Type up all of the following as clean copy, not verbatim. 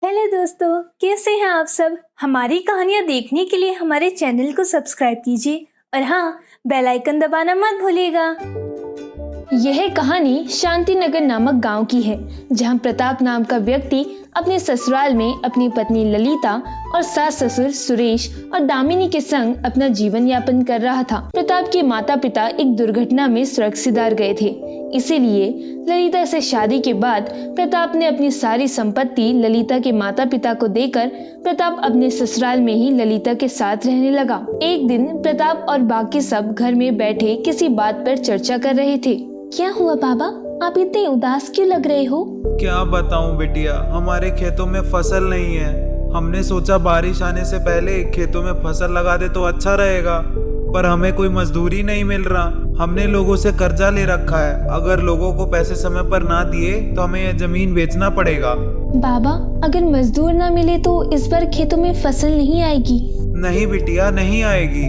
Hello दोस्तों, कैसे हैं आप सब। हमारी कहानियाँ देखने के लिए हमारे चैनल को सब्सक्राइब कीजिए और हाँ, बेल आइकन दबाना मत भूलिएगा। यह कहानी शांतिनगर नामक गांव की है, जहां प्रताप नाम का व्यक्ति अपने ससुराल में अपनी पत्नी ललिता और सास ससुर सुरेश और दामिनी के संग अपना जीवन यापन कर रहा था। प्रताप के माता पिता एक दुर्घटना में स्वर्ग सिधार गए थे, इसीलिए ललिता से शादी के बाद प्रताप ने अपनी सारी संपत्ति ललिता के माता पिता को देकर प्रताप अपने ससुराल में ही ललिता के साथ रहने लगा। एक दिन प्रताप और बाकी सब घर में बैठे किसी बात पर चर्चा कर रहे थे। क्या हुआ बाबा, आप इतने उदास क्यों लग रहे हो? क्या बताऊं बिटिया, हमारे खेतों में फसल नहीं है। हमने सोचा बारिश आने से पहले खेतों में फसल लगा दे तो अच्छा रहेगा, पर हमें कोई मजदूरी नहीं मिल रहा। हमने लोगों से कर्जा ले रखा है। अगर लोगों को पैसे समय पर ना दिए तो हमें यह जमीन बेचना पड़ेगा। बाबा, अगर मजदूर ना मिले तो इस बार खेतों में फसल नहीं आएगी। नहीं बिटिया, नहीं आएगी।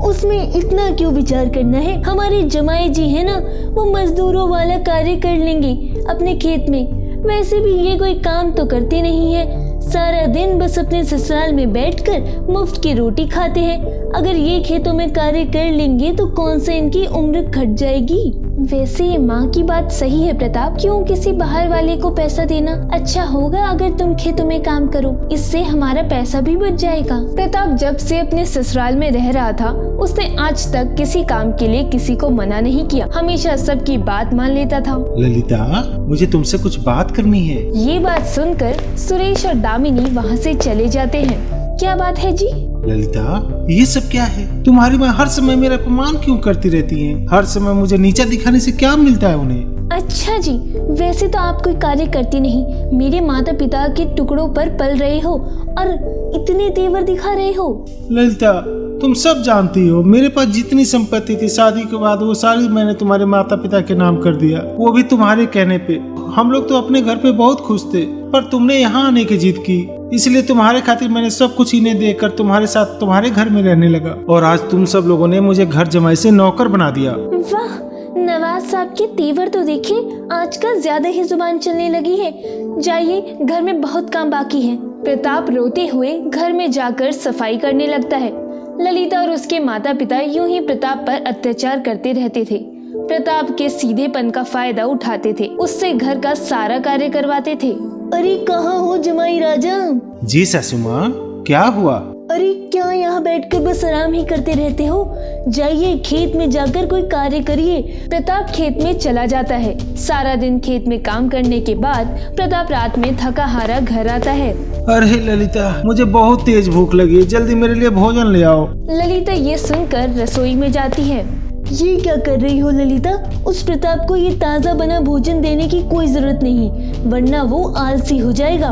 उसमें इतना क्यों विचार करना है। हमारे जमाई जी है ना, वो मजदूरों वाला कार्य कर लेंगे अपने खेत में। वैसे भी ये कोई काम तो करते नहीं है, सारा दिन बस अपने ससुराल में बैठकर मुफ्त की रोटी खाते हैं। अगर ये खेतों में कार्य कर लेंगे तो कौन से इनकी उम्र घट जाएगी। वैसे ये माँ की बात सही है प्रताप, क्यों किसी बाहर वाले को पैसा देना। अच्छा होगा अगर तुम खेतों में काम करो, इससे हमारा पैसा भी बच जाएगा। प्रताप जब से अपने ससुराल में रह रहा था, उसने आज तक किसी काम के लिए किसी को मना नहीं किया, हमेशा सबकी बात मान लेता था। ललिता, मुझे तुमसे कुछ बात करनी है। ये बात सुनकर सुरेश और दामिनी वहाँ से चले जाते हैं। क्या बात है जी? ललिता, ये सब क्या है? तुम्हारी माँ हर समय मेरा अपमान क्यों करती रहती है? हर समय मुझे नीचा दिखाने से क्या मिलता है उन्हें? अच्छा जी, वैसे तो आप कोई कार्य करती नहीं, मेरे माता पिता के टुकड़ों पर पल रहे हो और इतने तेवर दिखा रहे हो। ललिता, तुम सब जानती हो मेरे पास जितनी संपत्ति थी शादी के बाद वो सारी मैंने तुम्हारे माता पिता के नाम कर दिया, वो भी तुम्हारे कहने पे। हम लोग तो अपने घर पे बहुत खुश थे, पर तुमने यहाँ आने की जिद की, इसलिए तुम्हारे खातिर मैंने सब कुछ इन्हें देकर तुम्हारे साथ तुम्हारे घर में रहने लगा। और आज तुम सब लोगों ने मुझे घर जमाई से नौकर बना दिया। वाह, नवाज साहब के तेवर तो देखिए, आजकल ज्यादा ही जुबान चलने लगी है। जाइए, घर में बहुत काम बाकी है। प्रताप रोते हुए घर में जाकर सफाई करने लगता है। ललिता और उसके माता पिता यूं ही प्रताप पर अत्याचार करते रहते थे। प्रताप के सीधेपन का फायदा उठाते थे, उससे घर का सारा कार्य करवाते थे। अरे कहाँ हो जमाई राजा? जी सासू माँ, क्या हुआ? अरे क्या यहाँ बैठकर बस आराम ही करते रहते हो? जाइए खेत में जाकर कोई कार्य करिए। प्रताप खेत में चला जाता है। सारा दिन खेत में काम करने के बाद प्रताप रात में थका हारा घर आता है। अरे ललिता, मुझे बहुत तेज भूख लगी है, जल्दी मेरे लिए भोजन ले आओ। ललिता ये सुनकर रसोई में जाती है। ये क्या कर रही हो ललिता? उस प्रताप को ये ताज़ा बना भोजन देने की कोई जरूरत नहीं, वरना वो आलसी हो जाएगा।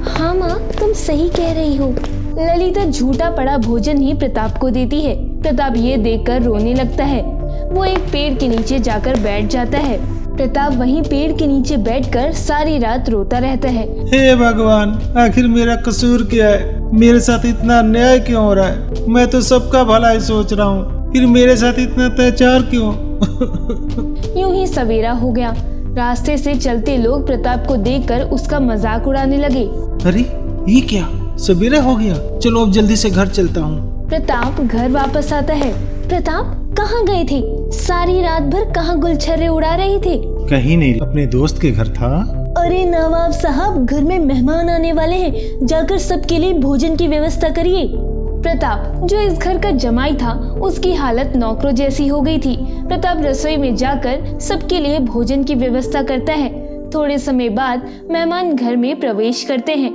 हाँ माँ, तुम सही कह रही हो। ललिता झूठा पड़ा भोजन ही प्रताप को देती है। प्रताप ये देखकर रोने लगता है। वो एक पेड़ के नीचे जाकर बैठ जाता है। प्रताप वहीं पेड़ के नीचे बैठकर सारी रात रोता रहता है। हे भगवान, आखिर मेरा कसूर क्या है? मेरे साथ इतना अन्याय क्यों हो रहा है? मैं तो सबका भला ही सोच रहा हूँ, फिर मेरे साथ इतना अत्याचार क्यों? यूं ही सवेरा हो गया। रास्ते से चलते लोग प्रताप को देखकर उसका मजाक उड़ाने लगे। अरे ये क्या, सवेरा हो गया? चलो अब जल्दी से घर चलता हूँ। प्रताप घर वापस आता है। प्रताप कहाँ गए थे? सारी रात भर कहाँ गुलछर्रे उड़ा रहे थे? कहीं नहीं, अपने दोस्त के घर था। अरे नवाब साहब, घर में मेहमान आने वाले हैं, जाकर सबके लिए भोजन की व्यवस्था करिए। प्रताप, जो इस घर का जमाई था, उसकी हालत नौकरों जैसी हो गई थी। प्रताप रसोई में जाकर सबके लिए भोजन की व्यवस्था करता है। थोड़े समय बाद मेहमान घर में प्रवेश करते हैं।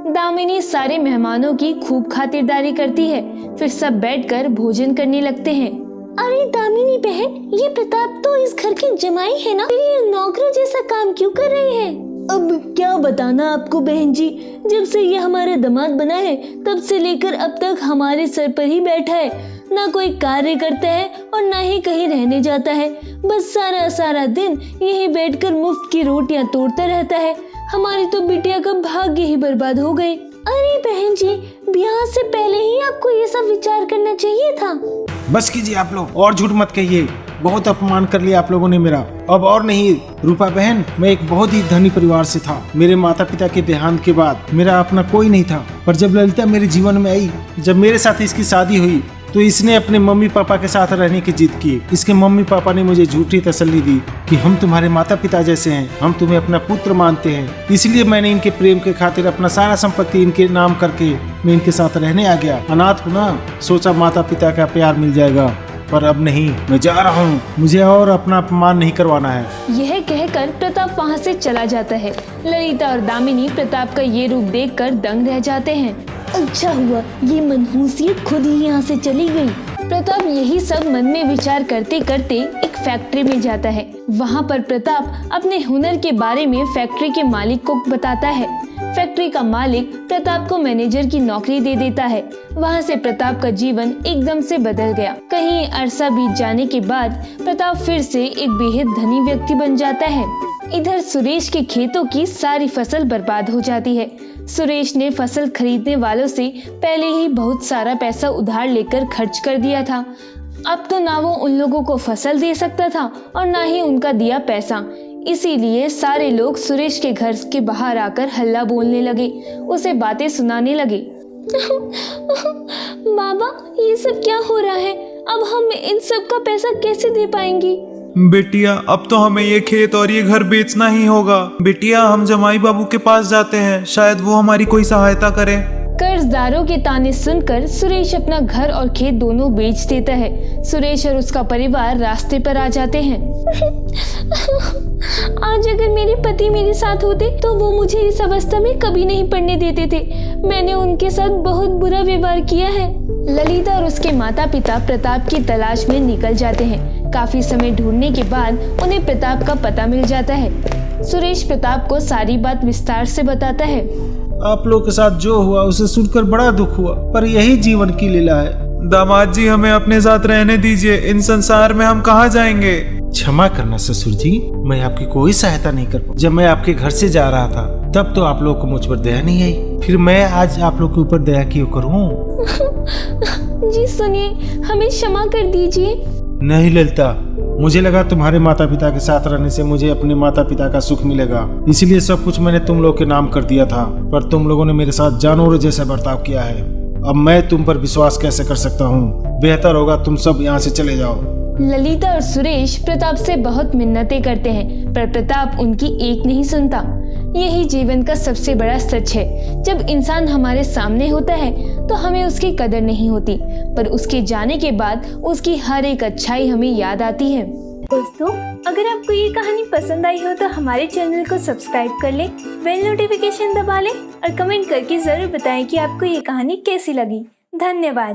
दामिनी सारे मेहमानों की खूब खातिरदारी करती है, फिर सब बैठकर भोजन करने लगते हैं। अरे दामिनी बहन, ये प्रताप तो इस घर की जमाई है ना, फिर ये नौकरों जैसा काम क्यों कर रही है? अब क्या बताना आपको बहन जी, जब से ये हमारा दामाद बना है तब से लेकर अब तक हमारे सर पर ही बैठा है। ना कोई कार्य करता है और ना ही कहीं रहने जाता है, बस सारा सारा दिन यही बैठकर मुफ्त की रोटियां तोड़ता रहता है। हमारी तो बिटिया का भाग्य ही बर्बाद हो गई। अरे बहन जी, ब्याह से पहले ही आपको ये सब विचार करना चाहिए था। बस कीजिए आप लोग, और झूठ मत कहिए। बहुत अपमान कर लिया आप लोगों ने मेरा। अब और नहीं रूपा बहन, मैं एक बहुत ही धनी परिवार से था। मेरे माता पिता के देहांत के बाद मेरा अपना कोई नहीं था, पर जब ललिता मेरे जीवन में आई, जब मेरे साथ इसकी शादी हुई, तो इसने अपने मम्मी पापा के साथ रहने की जिद की। इसके मम्मी पापा ने मुझे झूठी तसल्ली दी कि हम तुम्हारे माता पिता जैसे हैं, हम तुम्हें अपना पुत्र मानते हैं। इसलिए मैंने इनके प्रेम के खातिर अपना सारा संपत्ति इनके नाम करके मैं इनके साथ रहने आ गया। अनाथ हूँ ना, सोचा माता पिता का प्यार मिल जाएगा, पर अब नहीं, मैं जा रहा हूँ। मुझे और अपना अपमान नहीं करवाना है। यह कहकर प्रताप वहाँ से चला जाता है। ललिता और दामिनी प्रताप का ये रूप देखकर दंग रह जाते हैं। अच्छा हुआ ये मनहूसियत खुद ही यहाँ से चली गई। प्रताप यही सब मन में विचार करते करते एक फैक्ट्री में जाता है। वहाँ पर प्रताप अपने हुनर के बारे में फैक्ट्री के मालिक को बताता है। फैक्ट्री का मालिक प्रताप को मैनेजर की नौकरी दे देता है। वहाँ से प्रताप का जीवन एकदम से बदल गया। कहीं अरसा बीत जाने के बाद प्रताप फिर से एक बेहद धनी व्यक्ति बन जाता है। इधर सुरेश के खेतों की सारी फसल बर्बाद हो जाती है। सुरेश ने फसल खरीदने वालों से पहले ही बहुत सारा पैसा उधार लेकर खर्च कर दिया था। अब तो ना वो उन लोगों को फसल दे सकता था और ना ही उनका दिया पैसा। इसीलिए सारे लोग सुरेश के घर के बाहर आकर हल्ला बोलने लगे, उसे बातें सुनाने लगे। बाबा, ये सब क्या हो रहा है? अब हम इन सब का पैसा कैसे दे पाएंगे? बिटिया, अब तो हमें ये खेत और ये घर बेचना ही होगा। बिटिया, हम जमाई बाबू के पास जाते हैं, शायद वो हमारी कोई सहायता करें। कर्जदारों के ताने सुनकर सुरेश अपना घर और खेत दोनों बेच देता है। सुरेश और उसका परिवार रास्ते पर आ जाते हैं। आज अगर मेरे पति मेरे साथ होते तो वो मुझे इस अवस्था में कभी नहीं पड़ने देते थे। मैंने उनके साथ बहुत बुरा व्यवहार किया है। ललिता और उसके माता पिता प्रताप की तलाश में निकल जाते हैं। काफी समय ढूंढने के बाद उन्हें प्रताप का पता मिल जाता है। सुरेश प्रताप को सारी बात विस्तार से बताता है। आप लोग के साथ जो हुआ उसे सुनकर बड़ा दुख हुआ, पर यही जीवन की लीला है। दामाद जी, हमें अपने साथ रहने दीजिए। इन संसार में हम कहाँ जाएंगे? क्षमा करना ससुर जी, मैं आपकी कोई सहायता नहीं कर पाऊँ। जब मैं आपके घर से जा रहा था तब तो आप लोग को मुझ पर दया नहीं आई, फिर मैं आज आप लोग के ऊपर दया क्यों करूँ? जी सुनिए, हमें क्षमा कर दीजिए। नहीं ललिता, मुझे लगा तुम्हारे माता पिता के साथ रहने से मुझे अपने माता पिता का सुख मिलेगा, इसलिए सब कुछ मैंने तुम लोग के नाम कर दिया था, पर तुम लोगों ने मेरे साथ जानवरों जैसा बर्ताव किया है। अब मैं तुम पर विश्वास कैसे कर सकता हूँ? बेहतर होगा तुम सब यहाँ से चले जाओ। ललिता और सुरेश प्रताप से बहुत मिन्नतें करते हैं, पर प्रताप उनकी एक नहीं सुनता। यही जीवन का सबसे बड़ा सच है। जब इंसान हमारे सामने होता है तो हमें उसकी कदर नहीं होती, पर उसके जाने के बाद उसकी हर एक अच्छाई हमें याद आती है। दोस्तों, अगर आपको ये कहानी पसंद आई हो तो हमारे चैनल को सब्सक्राइब कर लें, बेल नोटिफिकेशन दबा लें और कमेंट करके जरूर बताएं कि आपको ये कहानी कैसी लगी। धन्यवाद।